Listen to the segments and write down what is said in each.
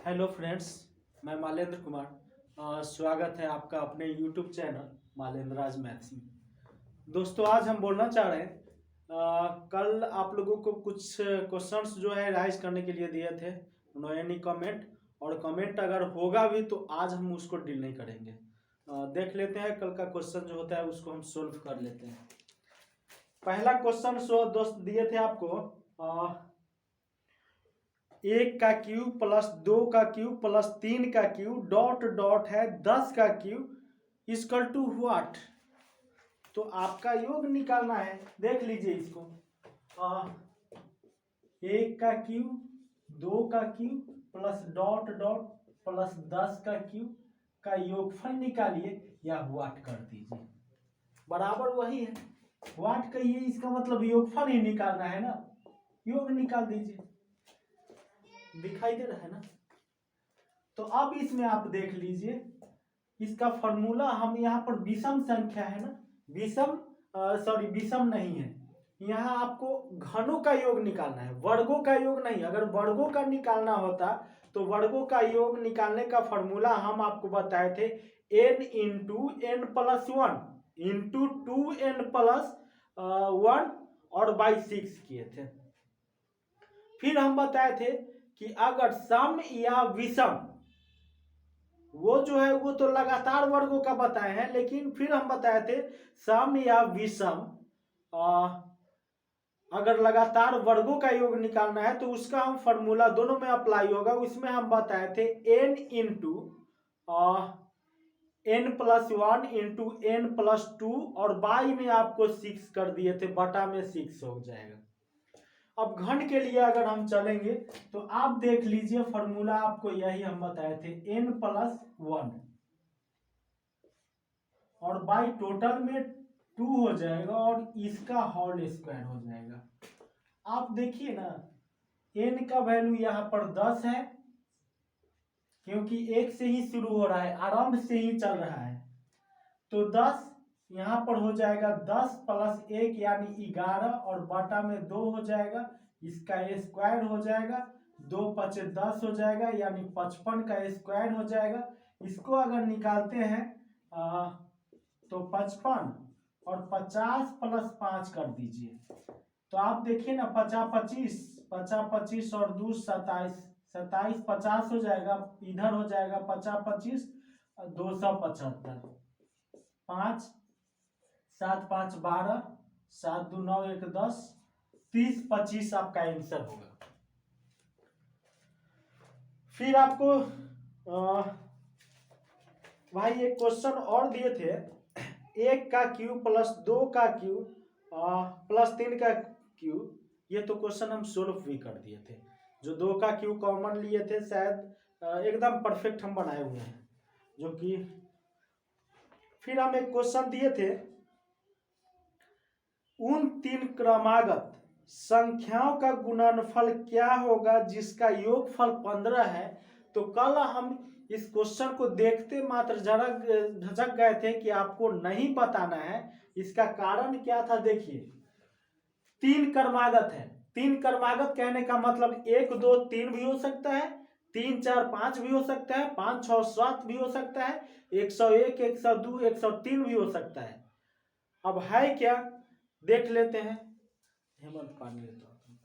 Hello friends, मैं मालेंद्र कुमार। स्वागत है आपका अपने यूट्यूब चैनल मालेंद्र राज मैथ्स में। दोस्तों, आज हम बोलना चाह रहे हैं, कल आप लोगों को कुछ क्वेश्चंस जो है राइज करने के लिए दिए थे, नो एनी कमेंट, और कमेंट अगर होगा भी तो आज हम उसको डील नहीं करेंगे। देख लेते हैं कल का क्वेश्चन जो होता है उसको हम सोल्व कर लेते हैं। पहला क्वेश्चन दोस्त दिए थे आपको, 1 का क्यूब प्लस 2 का क्यूब प्लस 3 का क्यूब डॉट डॉट है 10 का क्यूब इक्वल टू व्हाट। तो आपका योग निकालना है। देख लीजिए इसको, 1 का क्यूब 2 का cube plus dot dot plus 10 का क्यूब का योगफल निकालिए या व्हाट कर दीजिए। बराबर वही है, व्हाट कहिए, इसका मतलब योगफल ही निकालना है ना, योग निकाल दीजिए। दिखाई दे रहा है ना। तो अब इसमें आप देख लीजिए, इसका फॉर्मूला हम यहाँ पर विषम संख्या है ना, विषम नहीं है, यहाँ आपको घनों का योग निकालना है, वर्गों का योग नहीं। अगर वर्गों का निकालना होता तो वर्गों का योग निकालने का फॉर्मूला हम आपको बताए थे, n into N plus one into 2n plus 1 और बाई 6 किए थे। फिर हम बताए थे कि अगर सम या विषम, वो जो है वो तो लगातार वर्गों का बताए हैं, लेकिन फिर हम बताए थे सम या विषम अगर लगातार वर्गों का योग निकालना है तो उसका हम फॉर्मूला दोनों में अप्लाई होगा। उसमें हम बताए थे n into n plus one into N plus 2 और बाई में आपको 6 कर दिए थे, बटा में 6 हो जाएगा। अब घन के लिए अगर हम चलेंगे तो आप देख लीजिए, फॉर्मूला आपको यही हम बताए थे, n प्लस वन और बाई टोटल में 2 हो जाएगा और इसका होल स्क्वायर हो जाएगा। आप देखिए ना, n का वैल्यू यहाँ पर 10 है, क्योंकि 1 से ही शुरू हो रहा है, आरंभ से ही चल रहा है। तो 10 यहाँ पर हो जाएगा, 10 प्लस 1 यानी 11 और बटा में 2 हो जाएगा, इसका स्क्वायर हो जाएगा, 2 पचे 10 हो जाएगा, यानी 55 का स्क्वायर हो जाएगा। इसको अगर निकालते हैं तो 55 और 50 प्लस 5 कर दीजिए, तो आप देखिए ना, 50 25 और 2 27 27 50 हो जाएगा, इधर हो जाएगा 50 25 275, 5 7 5 12 7 2 9 1 10 30 25 आपका आंसर होगा। फिर आपको भाई एक क्वेश्चन और दिए थे, 1 का क्यूब प्लस 2 का क्यूब प्लस 3 का क्यूब। ये तो क्वेश्चन हम सोल्व भी कर दिए थे, जो 2 का क्यूब कॉमन लिए थे, शायद एकदम परफेक्ट हम बनाए हुए हैं, जो कि फिर हम एक क्वेश्चन दिए थे, उन 3 क्रमागत संख्याओं का गुणनफल क्या होगा जिसका योगफल 15 है। तो कल हम इस क्वेश्चन को देखते मात्र झटक गए थे कि आपको नहीं बताना है। इसका कारण क्या था, देखिए, 3 क्रमागत है। 3 क्रमागत कहने का मतलब 1 2 3 भी हो सकता है, 3 4 5 भी हो सकता है, 5 6 7 भी हो सकता है, 101 102 103 भी हो सकता है। अब है क्या, देख लेते हैं। हेमंत पानी लेता हूं।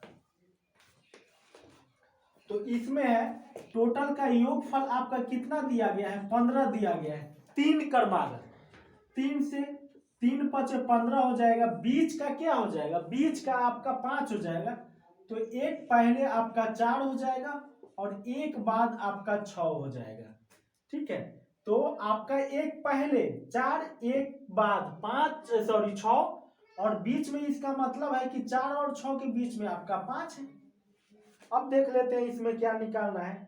तो इसमें है, टोटल का योगफल आपका कितना दिया गया है, 15 दिया गया है। 3 क्रमागत, 3 से 3 पचे 15 हो जाएगा, बीच का क्या हो जाएगा, बीच का आपका 5 हो जाएगा। तो एक पहले आपका 4 हो जाएगा और एक बाद आपका 6 हो जाएगा। ठीक है, तो आपका एक पहले 4, एक बाद 6 और बीच में, इसका मतलब है कि 4 और 6 के बीच में आपका 5 है। अब देख लेते हैं इसमें क्या निकालना है,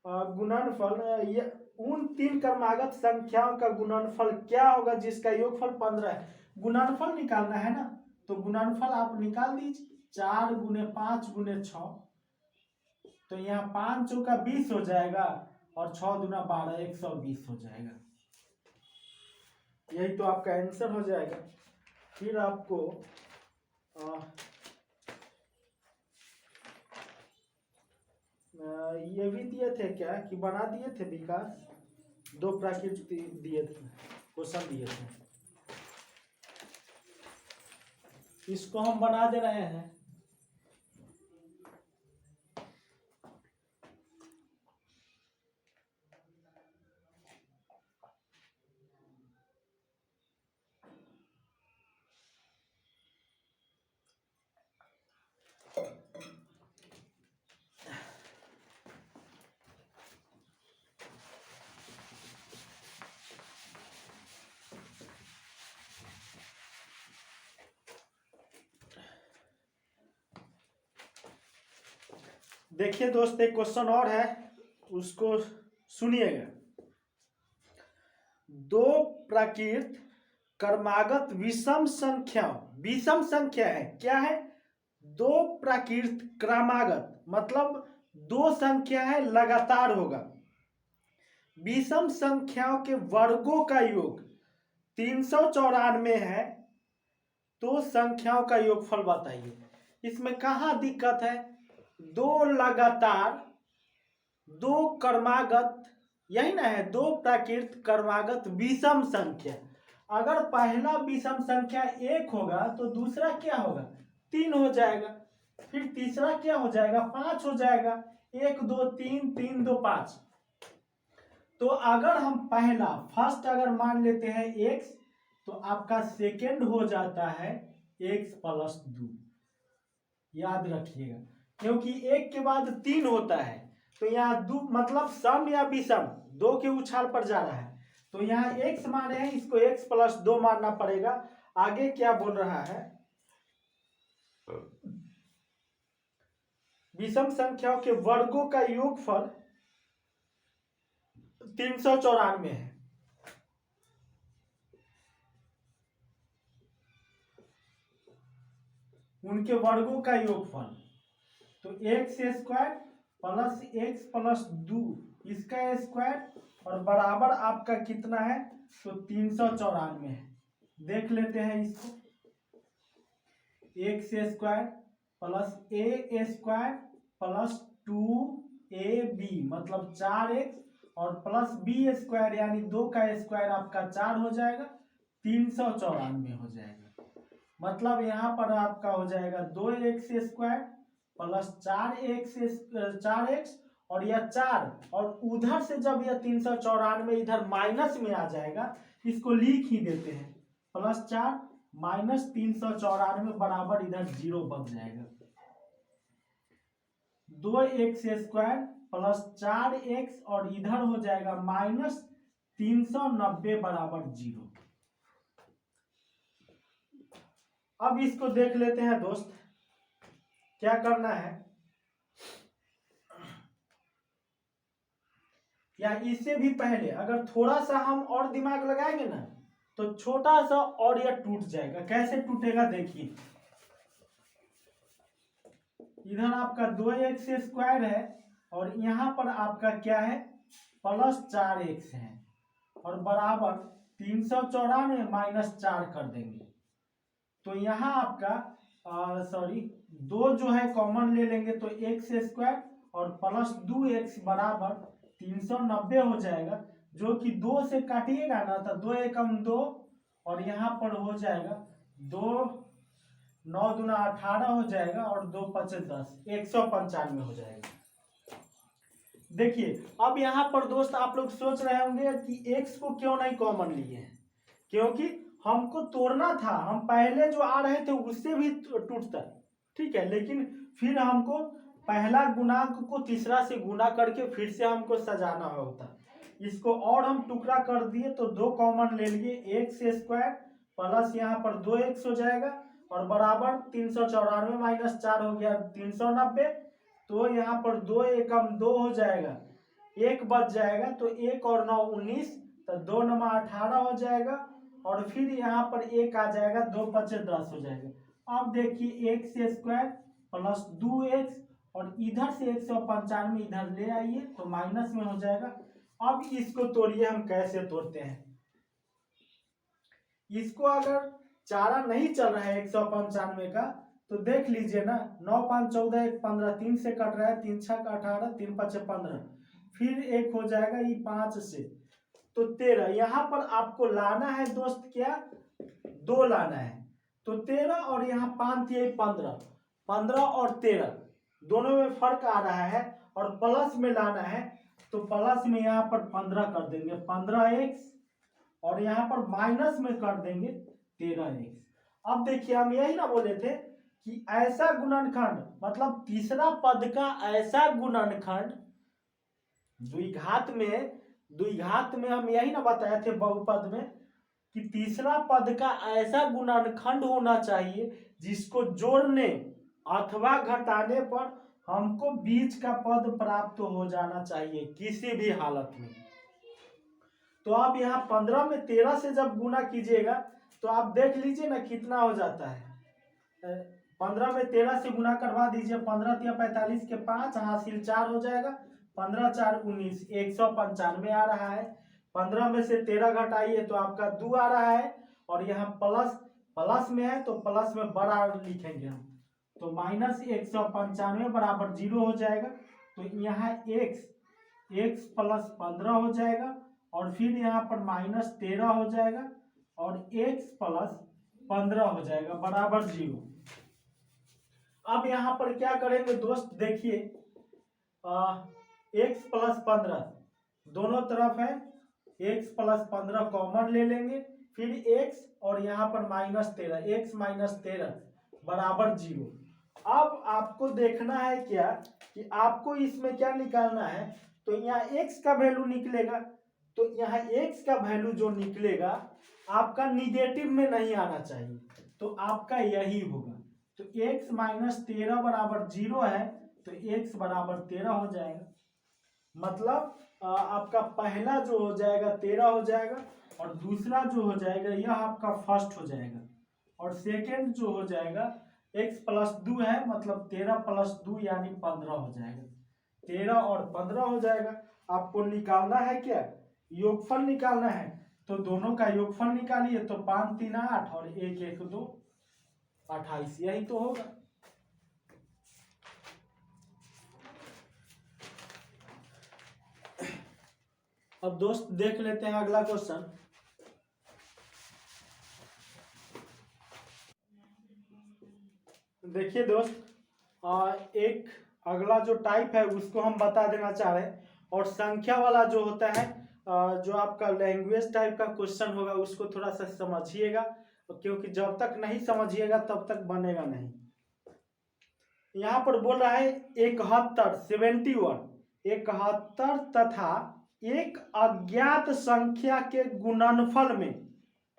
गुणनफल। ये उन 3 क्रमागत संख्याओं का गुणनफल क्या होगा जिसका योगफल 15 है। गुणनफल निकालना है ना, तो गुणनफल आप निकाल दीजिए, 4 गुने 5 गुने 6, तो यहाँ 5 चौका 20 हो जाएगा और 6 दूना 12 120 हो जाएगा। यही तो आपका आंसर हो जाएगा। फिर आपको ये भी दिए थे क्या कि बना दिए थे विकास? 2 प्राकृत दिए थे, क्वेश्चन दिए थे, इसको हम बना दे रहे हैं। देखिए दोस्त, एक क्वेश्चन और है, उसको सुनिएगा। 2 प्राकृत क्रमागत विषम संख्या, विषम संख्या है, क्या है? 2 प्राकृत क्रमागत मतलब 2 संख्या है, लगातार होगा। विषम संख्याओं के वर्गों का योग 394 है, तो संख्याओं का योगफल बताइए। इसमें कहाँ दिक्कत है? 2 लगातार, 2 क्रमागत, यही ना है, 2 प्राकृत क्रमागत विषम संख्या। अगर पहला विषम संख्या 1 होगा तो दूसरा क्या होगा? 3 हो जाएगा, फिर तीसरा क्या हो जाएगा? 5 हो जाएगा। 1 2 3, 3 2 5। तो अगर हम पहला फर्स्ट अगर मान लेते हैं x, तो आपका सेकेंड हो जाता है x प्लस 2। याद रखिएगा, क्योंकि 1 के बाद 3 होता है, तो यहाँ 2 मतलब सम या विषम 2 के उछाल पर जा रहा है, तो यहाँ x माने हैं, इसको x प्लस 2 मानना पड़ेगा। आगे क्या बोल रहा है? विषम संख्याओं के वर्गों का योगफल 394 है। उनके वर्गों का योगफल, तो x square plus x plus 2 इसका स्क्वायर और बराबर आपका कितना है? तो 394 है। देख लेते हैं इसको। x square plus a square plus 2ab मतलब 4x और प्लस b स्क्वायर यानी 2 का स्क्वायर आपका 4 हो जाएगा, 394 हो जाएगा। मतलब यहाँ पर आपका हो जाएगा 2x स्क्वायर प्लस 4x और यह 4, और उधर से जब यह 394 इधर माइनस में आ जाएगा, इसको लिख ही देते हैं, प्लस 4 माइनस 394 बराबर इधर 0 बच जाएगा। 2x स्क्वायर प्लस 4x और इधर हो जाएगा माइनस 390 बराबर 0। अब इसको देख लेते हैं दोस्त, क्या करना है, या इससे भी पहले अगर थोड़ा सा हम और दिमाग लगाएंगे ना, तो छोटा सा और यह टूट जाएगा। कैसे टूटेगा देखिए, इधर आपका 2x स्क्वायर है और यहाँ पर आपका क्या है? प्लस 4x है, और बराबर 394 माइनस 4 कर देंगे, तो यहाँ आपका सॉरी 2 जो है कॉमन ले लेंगे, तो x स्क्वायर और प्लस 2x बराबर 390 हो जाएगा, जो कि 2 से काटिएगा ना, तो 2 एकम 2 और यहाँ पर हो जाएगा 2 9 दूना 18 हो जाएगा और 2 5 10, 195 हो जाएगा। देखिए अब यहाँ पर दोस्त आप लोग सोच रहे होंगे कि x को क्यों नहीं कॉमन लिए हैं, क्योंकि हमको तोड़ना था, हम पहले जो आ रहे थे उससे भी टूटता, ठीक है, लेकिन फिर हमको पहला गुणांक को तीसरा से गुना करके फिर से हमको सजाना होता। इसको और हम टुकड़ा कर दिए, तो 2 कॉमन ले लिए, x स्क्वायर प्लस यहाँ पर 2x हो जाएगा और बराबर 394 माइनस 4 हो गया 390, तो यहाँ पर 2 एकम 2 हो जाएगा, 1 बच जाएगा, तो 1 और 9 19, तो 2 9 18 हो जाएगा, और फिर यहाँ पर 1 आ जाएगा, 2 5 10 हो जाएगा। अब देखिए x स्क्वायर प्लस 2x और इधर से 195 इधर ले आइए, तो माइनस में हो जाएगा। अब इसको तोड़िए, हम कैसे तोड़ते हैं इसको। अगर चारा नहीं चल रहा है 195 का, तो देख लीजिए ना, 9 5 14 1 15, 3 से कट रहा है, 3 6 18, 3 5 15, फिर एक हो जाएगा ये 5 से, तो 13। यहाँ पर आपको लाना है दोस्त क्या, 2 लाना है, तो 13 और यहाँ 5 ये 15, 15 और 13 दोनों में फर्क आ रहा है, और प्लस में लाना है, तो प्लस में यहाँ पर 15 कर देंगे, 15x, और यहाँ पर माइनस में कर देंगे 13x। अब देखिए हम यही ना बोले थे कि ऐसा गुणनखंड, मतलब तीसरा पद का ऐसा गुणनखंड, द्विघात में हम यही ना बताए थे बहुपद में, कि तीसरा पद का ऐसा गुणनखंड होना चाहिए जिसको जोड़ने अथवा घटाने पर हमको बीच का पद प्राप्त हो जाना चाहिए किसी भी हालत में। तो आप यहाँ 15 में 13 से जब गुना कीजिएगा तो आप देख लीजिए ना कितना हो जाता है। 15 में 13 से गुना करवा दीजिए, 15 या 45 के 5 हासिल 4 हो जाएगा, 15 4 19, 195 आ रहा है। 15 में से 13 घटाइए तो आपका 2 आ रहा है, और यहाँ प्लस में है तो प्लस में बड़ा लिखेंगे हम, तो -195 बराबर 0 हो जाएगा। तो यहाँ x प्लस 15 हो जाएगा, और फिर यहाँ पर -13 हो जाएगा, और x प्लस 15 हो जाएगा बराबर 0। अब यहाँ पर क्या करेंगे दोस्त, देखिए x प्लस 15 दोनों तरफ है, x प्लस 15 कॉमन ले लेंगे, फिर x और यहाँ पर -13, x -13 बराबर 0। अब आपको देखना है क्या कि आपको इसमें क्या निकालना है, तो यहाँ x का वैल्यू निकलेगा, तो यहाँ x का वैल्यू जो निकलेगा आपका निगेटिव में नहीं आना चाहिए, तो आपका यही होगा। तो x -13 बराबर 0 है, तो x बराबर 13 हो जाएगा। मतलब आपका पहला जो हो जाएगा 13 हो जाएगा, और दूसरा जो हो जाएगा यह आपका फर्स्ट हो जाएगा, और सेकेंड जो हो जाएगा x प्लस 2 है, मतलब 13 प्लस 2 यानी 15 हो जाएगा। 13 और 15 हो जाएगा। आपको निकालना है क्या, योगफल निकालना है, तो दोनों का योगफल निकालिए, तो 5 3 8 और 1 1 2 28, यही तो होगा। अब दोस्त देख लेते हैं अगला क्वेश्चन। देखिए दोस्त, एक अगला जो टाइप है उसको हम बता देना चाह रहे हैं, और संख्या वाला जो होता है, जो आपका लैंग्वेज टाइप का क्वेश्चन होगा उसको थोड़ा सा समझिएगा, क्योंकि जब तक नहीं समझिएगा तब तक बनेगा नहीं। यहाँ पर बोल रहा है 71 71 तथा एक अज्ञात संख्या के गुणनफल में,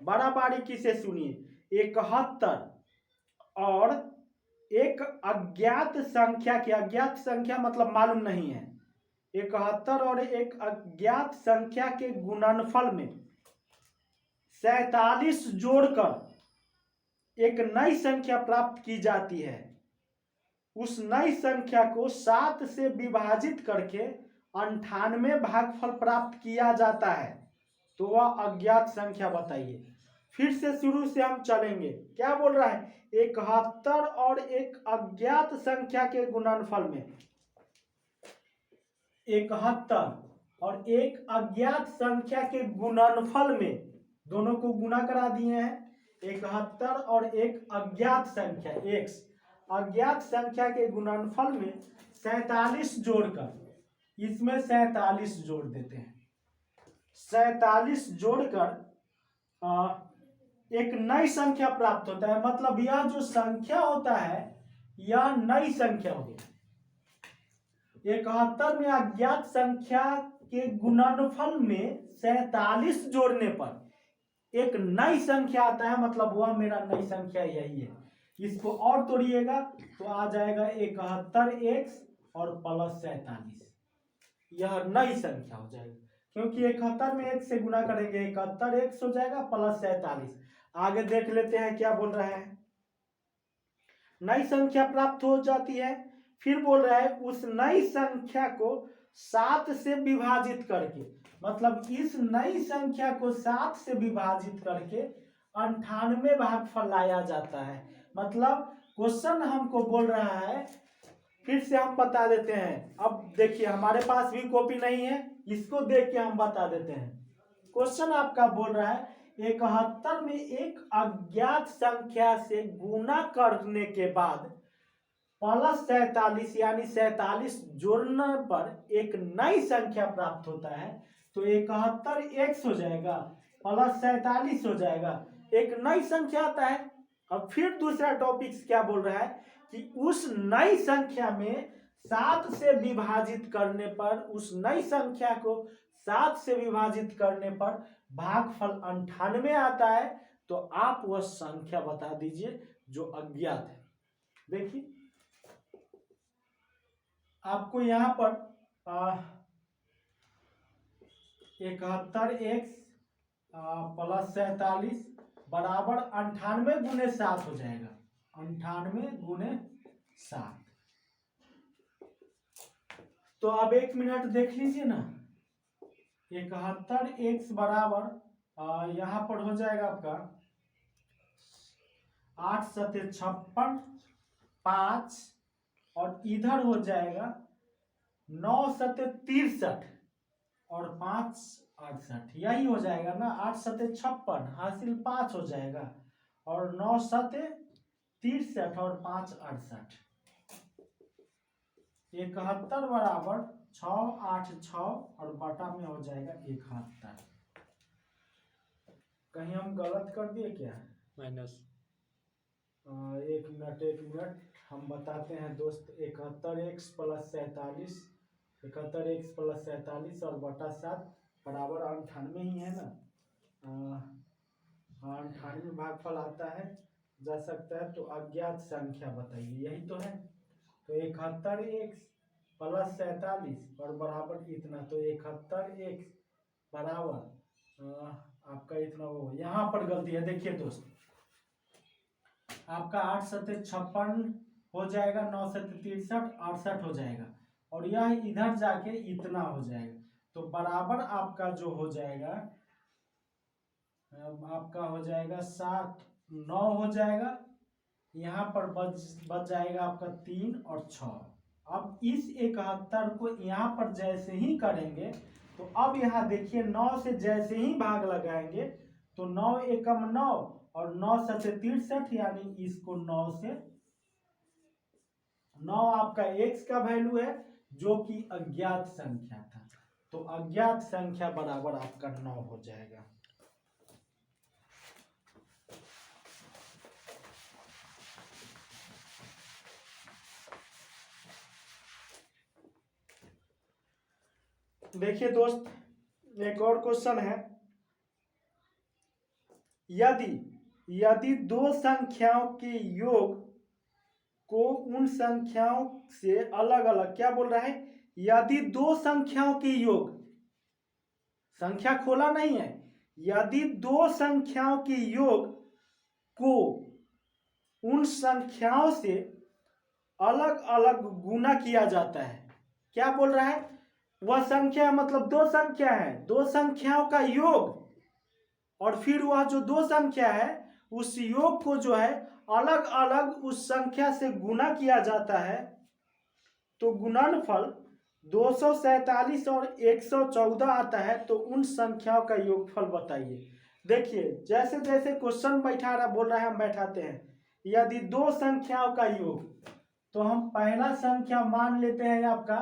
बड़ा बारीकी से सुनिए, 71 और एक अज्ञात संख्या के, अज्ञात संख्या मतलब मालूम नहीं है, 71 और एक अज्ञात संख्या के गुणनफल में 47 जोड़कर एक नई संख्या प्राप्त की जाती है। उस नई संख्या को 7 से विभाजित करके 98 भागफल प्राप्त किया जाता है, तो वह अज्ञात संख्या बताइए। फिर से शुरू से हम चलेंगे। क्या बोल रहा है, 71 और एक अज्ञात संख्या के गुणनफल में, 71 और एक अज्ञात संख्या के गुणनफल में, दोनों को गुना करा दिए हैं, 71 और एक अज्ञात संख्या x, अज्ञात संख्या के गुणनफल में 47 जोड़कर, इसमें 47 जोड़ देते हैं, 47 जोड़कर एक नई संख्या प्राप्त होता है। मतलब यह जो संख्या होता है यह नई संख्या होगी। 71 में अज्ञात संख्या के गुणनफल में 47 जोड़ने पर एक नई संख्या आता है, मतलब वह मेरा नई संख्या यही है। इसको और तोड़िएगा तो आ जाएगा 71x और प्लस 47, यह नई संख्या हो जाएगी, क्योंकि 71 में 1 से गुना करेंगे 71x हो जाएगा प्लस 47। आगे देख लेते हैं क्या बोल रहा है, नई संख्या प्राप्त हो जाती है। फिर बोल रहा है उस नई संख्या को 7 से विभाजित करके, मतलब इस नई संख्या को 7 से विभाजित करके 98 भागफल लाया जाता है। मतलब क्वेश्चन हमको बोल रहा है, फिर से हम बता देते हैं। अब देखिए हमारे पास भी कॉपी नहीं है, इसको देख के हम बता देते हैं। क्वेश्चन आपका बोल रहा है 71 में एक अज्ञात संख्या से गुना करने के बाद प्लस 47 यानी 47 जोड़ने पर एक नई संख्या प्राप्त होता है। तो 71 एक्स हो जाएगा प्लस 47 हो जाएगा, एक नई संख्या आता है। अब फिर दूसरा टॉपिक क्या बोल रहा है कि उस नई संख्या में 7 से विभाजित करने पर, उस नई संख्या को 7 से विभाजित करने पर भागफल 98 आता है। तो आप वह संख्या बता दीजिए जो अज्ञात है। देखिए आपको यहाँ पर 71 एक्स प्लस 47 बराबर 98 गुने 7 हो जाएगा। 98 गुने 7। तो अब 1 मिनट देख लीजिए ना। 71 एक्स बराबर यहाँ पर हो जाएगा आपका 8 सते 56 5 और इधर हो जाएगा 9 सते 63 और 5 68, यही हो जाएगा ना। 8 सते 56 हासिल 5 हो जाएगा और 9 सते 63 और 5 68। 71 बराबर 6 8 6 और बटा में हो जाएगा 71। कहीं हम गलत कर दिए क्या? माइनस। 1 मिनट हम बताते हैं दोस्त। 71 एक्स प्लस 47, 71 एक्स प्लस 47 और बटा 7 बराबर 98 ही है ना। 98 भागफल आता है जा सकता है। तो अज्ञात संख्या बताइए, यही तो है। तो 71 एक्स प्लस 47 और बराबर इतना, तो 71 एक्स बराबर आपका इतना। वो यहाँ पर गलती है, देखिए दोस्त। आपका 8 सते 56 हो जाएगा, 9 सते 63 68 हो जाएगा और यह इधर जाके इतना हो जाएगा। तो बराबर आपका जो हो जाएगा, आपका हो जाएगा 7 9 हो जाएगा। यहाँ पर बच जाएगा आपका 3 और 6। अब इस 71 को यहाँ पर जैसे ही करेंगे तो अब यहाँ देखिए 9 से जैसे ही भाग लगाएंगे तो 9 एकम 9 और 9 सते 63 यानी इसको 9 से 9 आपका एक्स का वैल्यू है जो कि अज्ञात संख्या था। तो अज्ञात संख्या बराबर आपका 9 हो जाएगा। देखिए दोस्त एक और क्वेश्चन है। यदि दो संख्याओं के योग को उन संख्याओं से अलग अलग, क्या बोल रहा है, यदि दो संख्याओं के योग, संख्या खोला नहीं है, यदि दो संख्याओं के योग को उन संख्याओं से अलग अलग गुना किया जाता है। क्या बोल रहा है, वह संख्या मतलब दो संख्या है, दो संख्याओं का योग और फिर वह जो दो संख्या है उस योग को जो है अलग अलग उस संख्या से गुना किया जाता है। तो गुणनफल 247 और 114 आता है। तो उन संख्याओं का योगफल बताइए। देखिए जैसे जैसे क्वेश्चन बैठा रहा बोल रहा है हम बैठाते हैं। यदि दो संख्याओं का योग, तो हम पहला संख्या मान लेते हैं आपका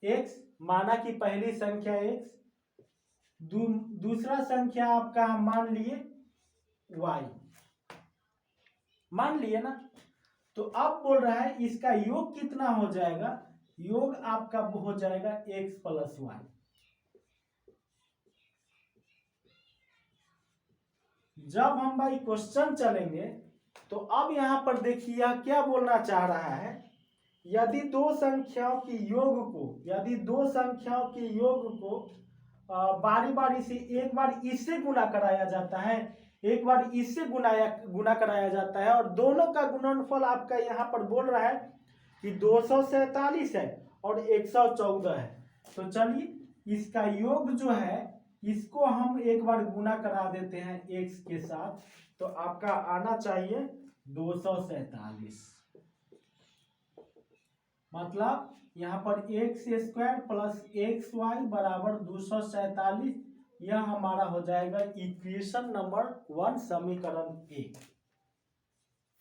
x, माना कि पहली संख्या x, दूसरा संख्या आपका हम मान लिए y, मान लिए ना। तो अब बोल रहा है इसका योग कितना हो जाएगा, योग आपका हो जाएगा x प्लस वाई। जब हम भाई क्वेश्चन चलेंगे तो अब यहां पर देखिए क्या बोलना चाह रहा है। यदि दो संख्याओं के योग को बारी बारी से एक बार इससे गुना कराया जाता है, एक बार इससे गुना कराया जाता है और दोनों का गुणनफल आपका यहाँ पर बोल रहा है कि 247 है और 114 है। तो चलिए इसका योग जो है इसको हम एक बार गुना करा देते हैं x के साथ। तो आपका आना चाहिए 247। मतलब यहाँ पर X square plus X Y बराबर 247, यह हमारा हो जाएगा इक्वेशन नंबर 1, समीकरण 1।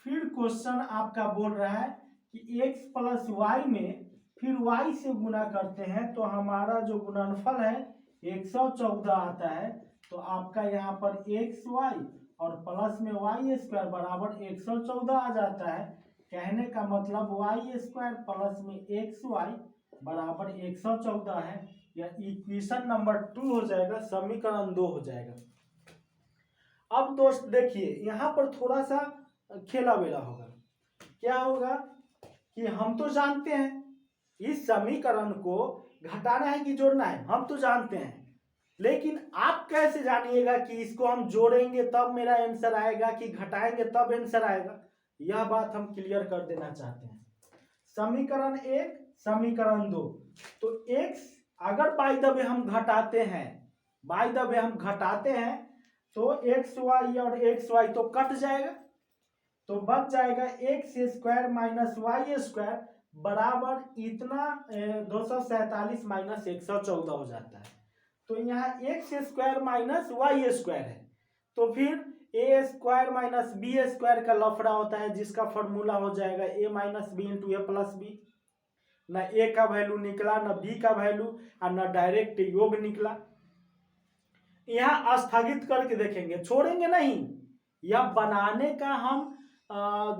फिर क्वेश्चन आपका बोल रहा है कि x प्लस वाई में फिर y से गुना करते हैं तो हमारा जो गुणनफल है 114 आता है। तो आपका यहाँ पर एक्स वाई और प्लस में वाई स्क्वायर बराबर 114 आ जाता है। कहने का मतलब वाई स्क्वायर प्लस में एक्स वाई बराबर 114 है। यह इक्वेशन नंबर 2 हो जाएगा, समीकरण 2 हो जाएगा। अब दोस्त देखिए यहाँ पर थोड़ा सा खेला बेला होगा। क्या होगा कि हम तो जानते हैं इस समीकरण को घटाना है कि जोड़ना है, हम तो जानते हैं, लेकिन आप कैसे जानिएगा कि इसको हम जोड़ेंगे तब मेरा आंसर आएगा कि घटाएंगे तब आंसर आएगा? यह बात हम क्लियर कर देना चाहते हैं। समीकरण 1 समीकरण 2, तो x अगर बाय द वे हम घटाते हैं तो एक्स वाई और एक्स वाई तो कट जाएगा, तो बच जाएगा X square minus Y square बराबर इतना 247 माइनस 114 हो जाता है। तो यहाँ X square minus Y square है, तो फिर A square minus B square का लफड़ा होता है जिसका फॉर्मूला हो जाएगा A minus B into A plus B. न ए का वैल्यू निकला, न बी का वैल्यू, और न डायरेक्ट योग निकला। यहाँ स्थगित करके देखेंगे, छोड़ेंगे नहीं। यह बनाने का हम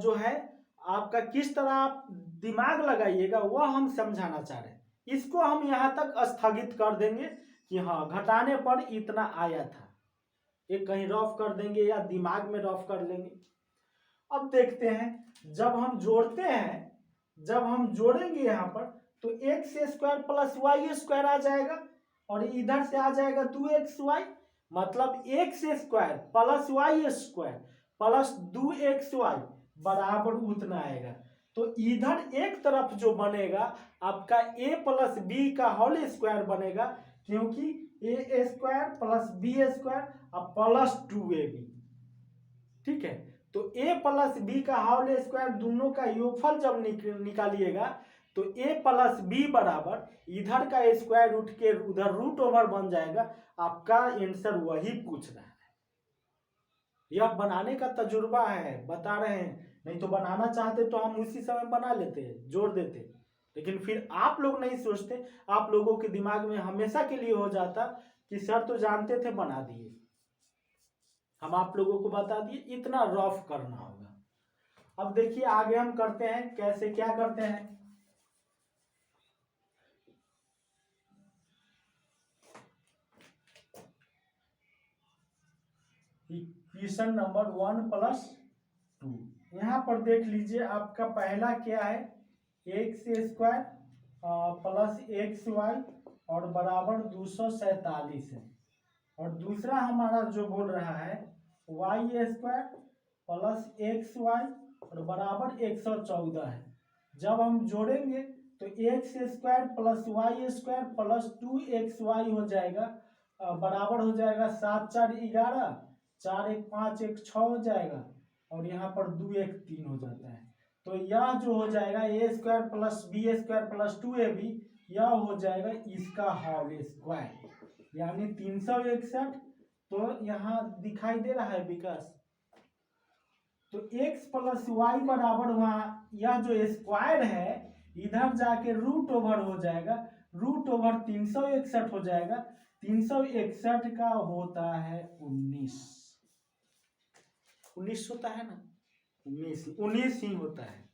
जो है आपका किस तरह आप दिमाग लगाइएगा वह हम समझाना चाह रहे हैं। इसको हम यहाँ तक स्थगित कर देंगे कि हाँ घटाने पर इतना आया था, एक कहीं रफ कर देंगे या दिमाग में रफ कर लेंगे। अब देखते हैं जब हम जोड़ते हैं, जब हम जोड़ेंगे यहाँ पर तो x square plus Y square आ जाएगा और इधर से आ जाएगा 2xy, मतलब x square plus Y square plus 2xy बराबर उतना आएगा। तो इधर एक तरफ जो बनेगा आपका a प्लस बी का होल स्क्वायर बनेगा, क्योंकि ए स्क्वायर प्लस बी स्क्वायर और प्लस 2ab, ठीक है। तो a प्लस बी का होल स्क्वायर दोनों का योगफल जब निकालिएगा तो a प्लस बी बराबर इधर का स्क्वायर रूट के उधर रूट ओवर बन जाएगा। आपका आंसर वही पूछ रहा है, यह बनाने का तजुर्बा है, बता रहे हैं। नहीं तो बनाना चाहते तो हम उसी समय बना लेते, जोड़ देते, लेकिन फिर आप लोग नहीं सोचते। आप लोगों के दिमाग में हमेशा के लिए हो जाता कि सर तो जानते थे बना दिए, हम आप लोगों को बता दिए, इतना रफ करना होगा। अब देखिए आगे हम करते हैं, कैसे क्या करते हैं। इक्वेशन नंबर 1 प्लस 2, यहाँ पर देख लीजिए आपका पहला क्या है, X square plus X Y और बराबर 247 है, और दूसरा हमारा जो बोल रहा है Y square plus X Y और बराबर 114 है। जब हम जोड़ेंगे तो x square plus Y square plus 2xy हो जाएगा, बराबर हो जाएगा 7 4 11, 4 1 5 1 6 हो जाएगा, और यहाँ पर 2 1 3 हो जाता है। तो यह जो हो जाएगा a square plus b square plus 2ab, यह हो जाएगा इसका होल स्क्वायर, यानी 361। तो यहाँ दिखाई दे रहा है विकास, तो x प्लस वाई बराबर वहाँ यह जो स्क्वायर है इधर जाके रूट ओवर हो जाएगा, रूट ओवर 361 हो जाएगा। 361 का होता है 19, 19 होता है ना, 19 ही होता है।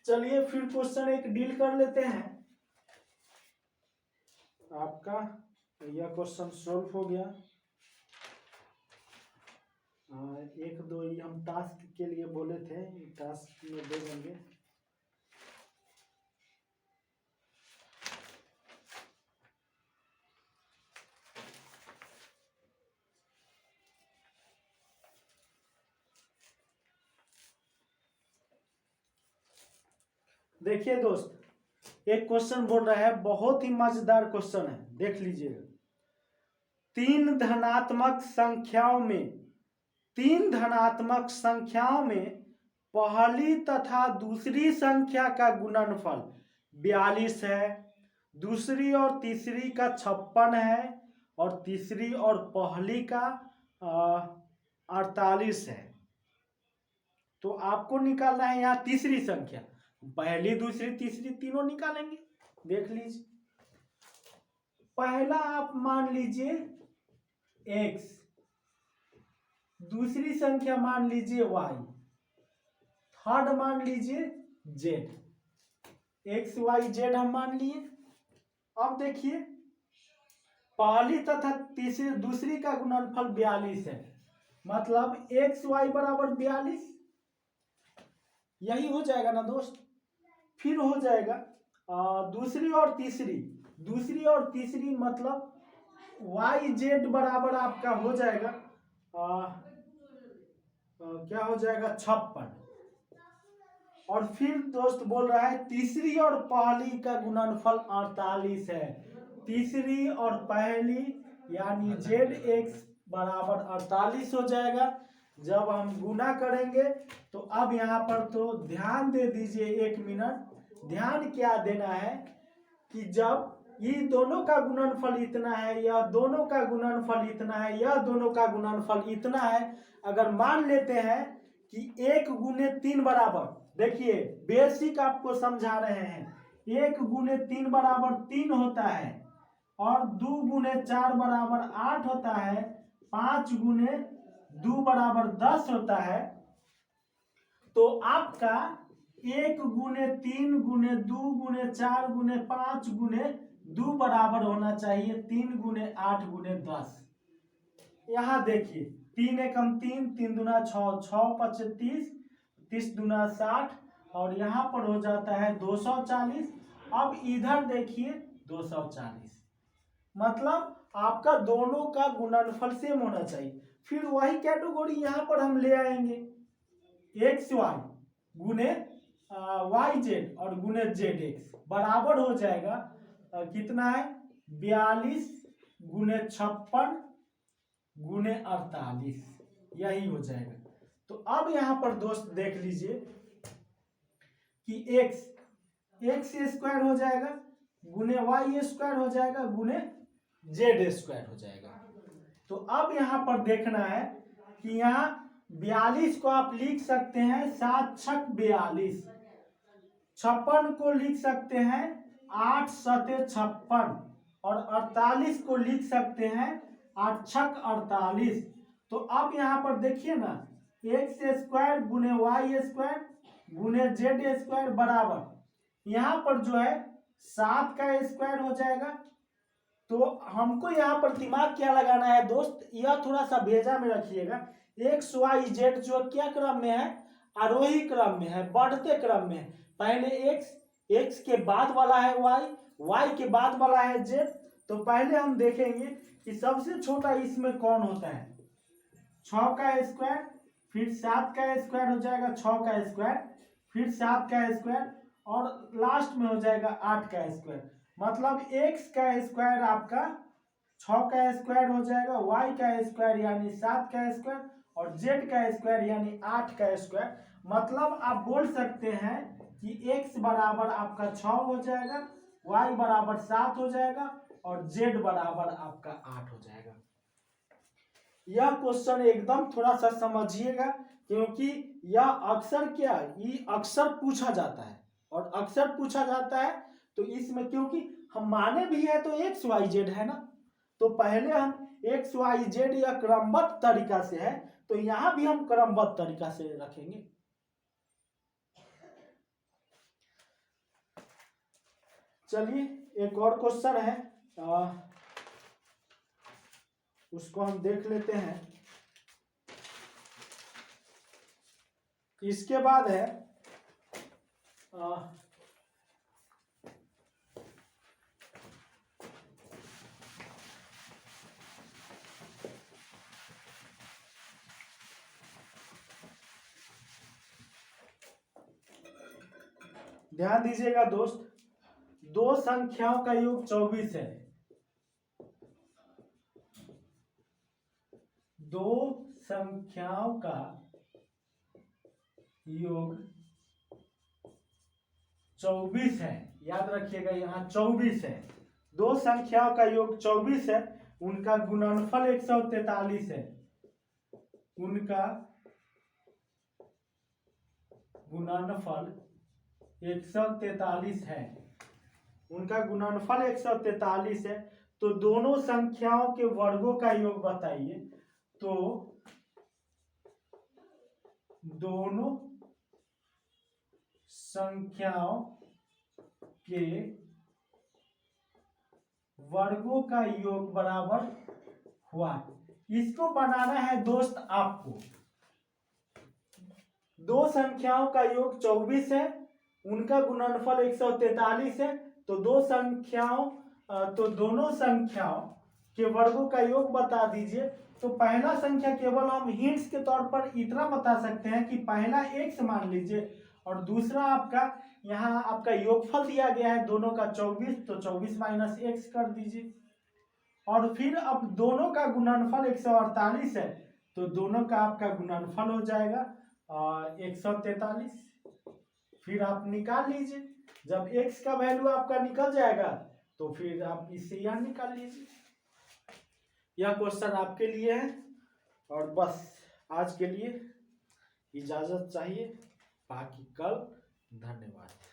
चलिए फिर क्वेश्चन एक डील कर लेते हैं। आपका यह क्वेश्चन सॉल्व हो गया। एक दो ही हम टास्क के लिए बोले थे, टास्क में दे देंगे। देखिए दोस्त, एक क्वेश्चन बोल रहा है, बहुत ही मजेदार क्वेश्चन है, देख लीजिएगा। तीन धनात्मक संख्याओं में पहली तथा दूसरी संख्या का गुणनफल 42 है, दूसरी और तीसरी का 56 है, और तीसरी और पहली का 48 है। तो आपको निकालना है यहाँ तीसरी संख्या, पहली दूसरी तीसरी तीनों निकालेंगे। देख लीजिए, पहला आप मान लीजिए x, दूसरी संख्या मान लीजिए y, थर्ड मान लीजिए z, x y z हम मान लिए। अब देखिए, पहली तथा तीसरी दूसरी का गुणनफल 42 है, मतलब एक्स वाई बराबर 42, यही हो जाएगा ना दोस्त। फिर हो जाएगा दूसरी और तीसरी मतलब वाई जेड बराबर आपका हो जाएगा क्या हो जाएगा 56। और फिर दोस्त बोल रहा है तीसरी और पहली का गुणनफल 48 है, तीसरी और पहली यानी जेड एक्स बराबर 48 हो जाएगा। जब हम गुना करेंगे तो अब यहाँ पर तो ध्यान दे दीजिए, 1 मिनट ध्यान क्या देना है कि जब ये दोनों का गुणनफल इतना है, यह दोनों का गुणनफल इतना है, यह दोनों का गुणनफल इतना है, अगर मान लेते हैं कि 1 गुने 3 बराबर, देखिए बेसिक आपको समझा रहे हैं, 1 गुने 3 बराबर 3 होता है, और 2 गुने 4 बराबर 8 होता है, 5 गुने 2 बराबर 10 होता है। तो आपका 1 गुने 3 गुने 2 गुने 4 गुने 5 गुने 2 बराबर होना चाहिए 3 गुने 8 गुने 10। यहाँ देखिए 3 एकम 3, 3 दूना 6, 6 पच 30, 30 दूना 60, और यहाँ पर हो जाता है 240। अब इधर देखिए 240, मतलब आपका दोनों का गुणनफल सेम होना चाहिए। फिर वही कैटेगरी यहाँ पर हम ले आएंगे, एक्स वाई गुने वाई जेड और गुने जेड एक्स बराबर हो जाएगा कितना है 42 गुने 56 गुने 48, यही हो जाएगा। तो अब यहाँ पर दोस्त देख लीजिए कि एक्स स्क्वायर हो जाएगा गुने वाई स्क्वायर हो जाएगा गुने जेड स्क्वायर हो जाएगा। तो अब यहाँ पर देखना है कि यहाँ 42 को आप लिख सकते हैं 7 छक 42, 56 को लिख सकते हैं 8 सते 56, और 48 को लिख सकते हैं 8 छक 48। तो अब यहाँ पर देखिए ना, एक्स स्क्वायर गुने वाई स्क्वायर गुने जेड स्क्वायर बराबर यहाँ पर जो है 7 का स्क्वायर हो जाएगा। तो हमको यहाँ पर दिमाग क्या लगाना है दोस्त, यह थोड़ा सा भेजा में रखिएगा। एक्स वाई जेड जो क्या क्रम में है, आरोही क्रम में है, बढ़ते क्रम में है। पहले एक्स के बाद वाला है वाई के बाद वाला है जेड। तो पहले हम देखेंगे कि सबसे छोटा इसमें कौन होता है, 6 का स्क्वायर, फिर 7 का स्क्वायर हो जाएगा 6 का स्क्वायर, फिर 7 का स्क्वायर, और लास्ट में हो जाएगा 8 का स्क्वायर। मतलब एक्स का स्क्वायर आपका 6 का स्क्वायर हो जाएगा, वाई का स्क्वायर यानी 7 का स्क्वायर, और जेड का स्क्वायर यानी 8 का स्क्वायर। मतलब आप बोल सकते हैं कि एक्स बराबर आपका 6 हो जाएगा, वाई बराबर 7 हो जाएगा, और जेड बराबर आपका 8 हो जाएगा। यह क्वेश्चन एकदम थोड़ा सा समझिएगा, क्योंकि यह अक्सर ये अक्सर पूछा जाता है, और अक्सर पूछा जाता है तो इसमें क्योंकि हम माने भी है तो एक्स वाई जेड है ना, तो पहले हम एक्स वाई जेड या क्रमबद्ध तरीका से है, तो यहां भी हम क्रमबद्ध तरीका से रखेंगे। चलिए एक और क्वेश्चन है, उसको हम देख लेते हैं। इसके बाद है ध्यान दीजिएगा दोस्त, दो संख्याओं का योग 24 है, दो संख्याओं का योग 24 है। याद रखिएगा यहाँ 24 है। दो संख्याओं का योग 24 है, उनका गुणनफल 143 है। उनका गुणनफल 143 है। उनका गुणनफल 143 है। तो दोनों संख्याओं के वर्गों का योग बताइए। तो दोनों संख्याओं के वर्गों का योग बराबर हुआ। इसको बनाना है दोस्त आपको। दो संख्याओं का योग 24 है, उनका गुणनफल 143 है। तो दोनों संख्याओं के वर्गों का योग बता दीजिए। तो पहला संख्या केवल हम हिंट्स के तौर पर इतना बता सकते हैं कि पहला x मान लीजिए, और दूसरा आपका यहाँ आपका योगफल दिया गया है दोनों का 24, तो 24 माइनस x कर दीजिए। और फिर अब दोनों का गुणनफल 148 है, तो दोनों का आपका गुणनफल हो जाएगा 143। फिर आप निकाल लीजिए। जब x का वैल्यू आपका निकल जाएगा तो फिर आप इससे यहाँ निकाल लीजिए। यह क्वेश्चन आपके लिए है। और बस आज के लिए इजाजत चाहिए, बाकी कल। धन्यवाद।